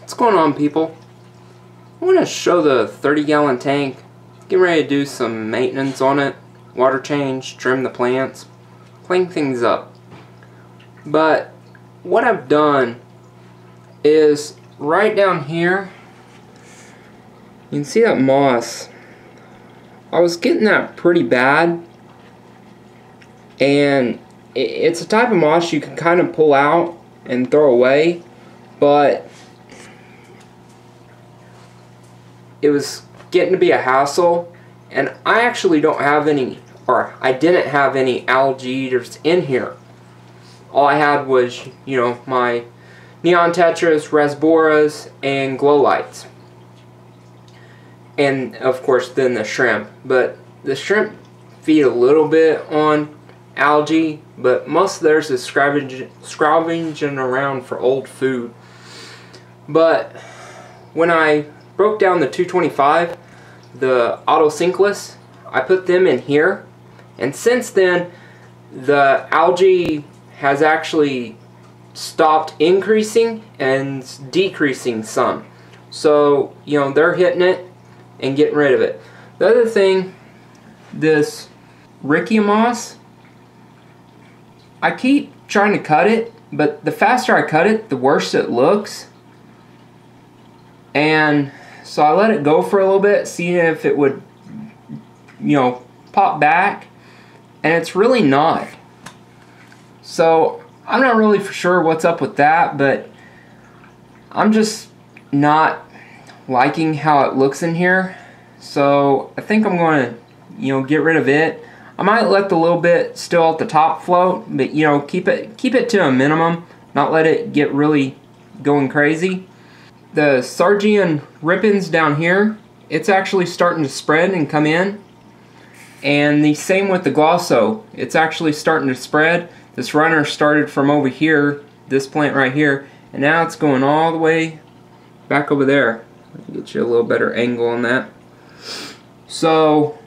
What's going on, people? I want to show the 30-gallon tank. Getting ready to do some maintenance on it, water change, trim the plants, clean things up. But what I've done is right down here, you can see that moss. I was getting that pretty bad, and it's a type of moss you can kind of pull out and throw away, but it was getting to be a hassle, and I actually don't have any, or I didn't have any algae in here. All I had was, you know, my neon tetras, rasboras, and glowlights. And of course then the shrimp. But the shrimp feed a little bit on algae, but most of theirs is scavenging around for old food. But when I broke down the 225, the otocinclus, I put them in here, and since then the algae has actually stopped increasing and decreasing some. So, you know, they're hitting it and getting rid of it. The other thing, this Ricky moss, I keep trying to cut it, but the faster I cut it, the worse it looks. And so I let it go for a little bit, seeing if it would, you know, pop back, and it's really not. So I'm not really for sure what's up with that, but I'm just not liking how it looks in here. So I think I'm going to, you know, get rid of it. I might let the little bit still at the top float, but, you know, keep it to a minimum, not let it get really going crazy. The Sargian rippins down here, it's actually starting to spread and come in. And the same with the Glosso, it's actually starting to spread. This runner started from over here, this plant right here, and now it's going all the way back over there. Let me get you a little better angle on that. So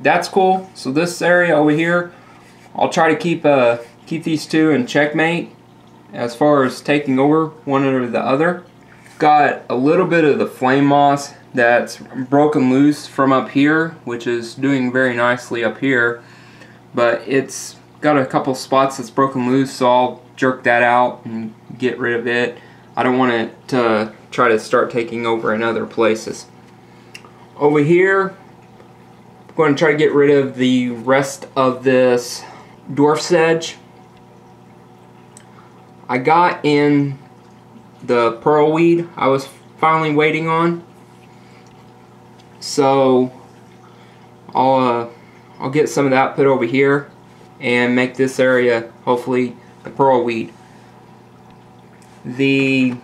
that's cool. So this area over here, I'll try to keep these two in checkmate as far as taking over one or the other. Got a little bit of the flame moss that's broken loose from up here, which is doing very nicely up here, but it's got a couple spots that's broken loose, so I'll jerk that out and get rid of it. I don't want it to try to start taking over in other places. Over here, I'm going to try to get rid of the rest of this dwarf sedge. I got in the pearl weed I was finally waiting on, so I'll get some of that put over here and make this area hopefully the pearl weed. The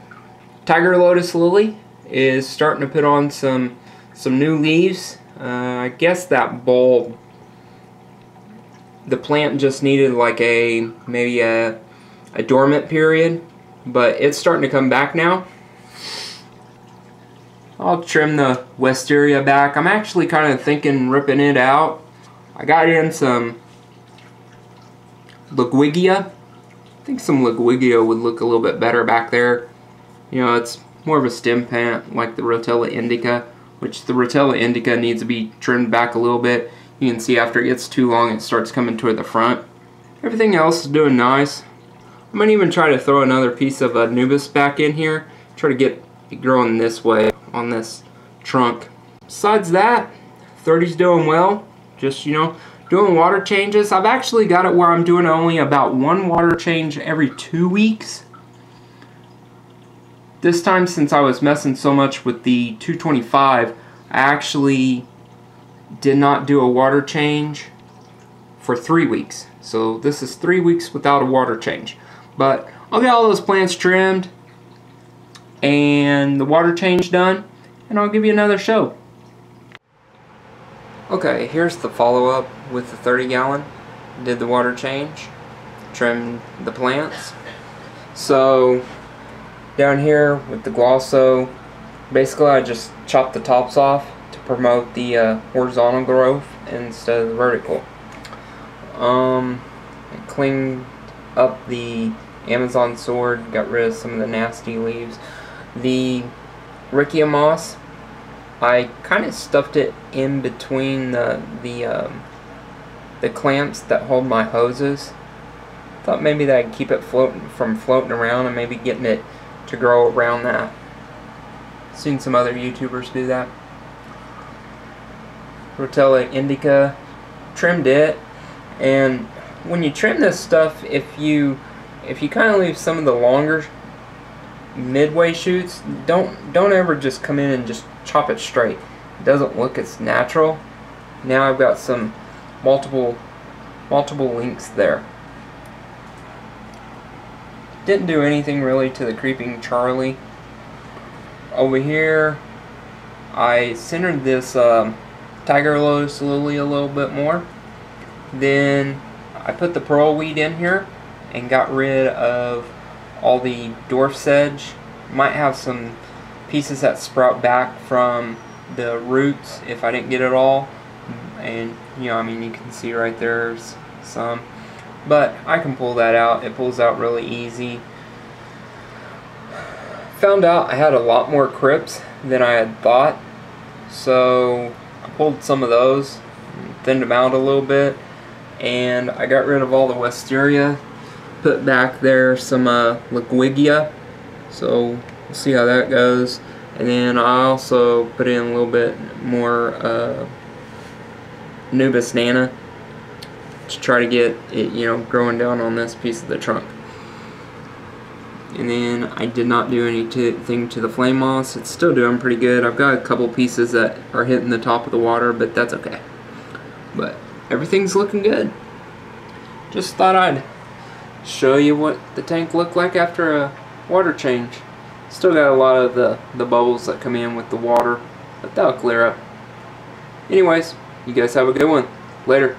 tiger lotus lily is starting to put on some new leaves. I guess that bulb, the plant just needed like maybe a dormant period, but it's starting to come back now. I'll trim the wisteria back. I'm actually kind of thinking ripping it out. I got in some Ligwigia. I think some Ligwigia would look a little bit better back there. You know, it's more of a stem plant like the Rotella indica, which the Rotella indica needs to be trimmed back a little bit. You can see after it gets too long it starts coming toward the front. Everything else is doing nice. I might even try to throw another piece of Anubis back in here. Try to get it growing this way on this trunk. Besides that, 30's doing well. Just, you know, doing water changes. I've actually got it where I'm doing only about one water change every 2 weeks. This time, since I was messing so much with the 225, I actually did not do a water change for 3 weeks. So this is 3 weeks without a water change. But I'll get all those plants trimmed and the water change done, and I'll give you another show. Okay, here's the follow-up with the 30-gallon. Did the water change, trimmed the plants. So down here with the Glosso, basically I just chopped the tops off to promote the horizontal growth instead of the vertical. I cleaned up the Amazon sword, got rid of some of the nasty leaves. The Rickia moss, I kind of stuffed it in between the clamps that hold my hoses. Thought maybe that I'd keep it from floating around and maybe getting it to grow around that. Seen some other YouTubers do that. Rotella indica, trimmed it, and when you trim this stuff, if you kind of leave some of the longer midway shoots, don't ever just come in and just chop it straight. It doesn't look as natural. Now I've got some multiple links there. Didn't do anything really to the Creeping Charlie. Over here, I centered this Tiger Lotus Lily a little bit more. Then I put the pearl weed in here and got rid of all the dwarf sedge. Might have some pieces that sprout back from the roots if I didn't get it all. And you know, I mean, you can see right there's some. But I can pull that out. It pulls out really easy. Found out I had a lot more crypts than I had thought. So I pulled some of those, thinned them out a little bit, and I got rid of all the wisteria. Put back there some Liguigia. So we'll see how that goes. And then I also put in a little bit more Nubus Nana to try to get it, you know, growing down on this piece of the trunk. And then I did not do anything to the flame moss. It's still doing pretty good. I've got a couple pieces that are hitting the top of the water, but that's okay. But everything's looking good. Just thought I'd show you what the tank looked like after a water change. Still got a lot of the bubbles that come in with the water, but that'll clear up. Anyways, you guys have a good one. Later.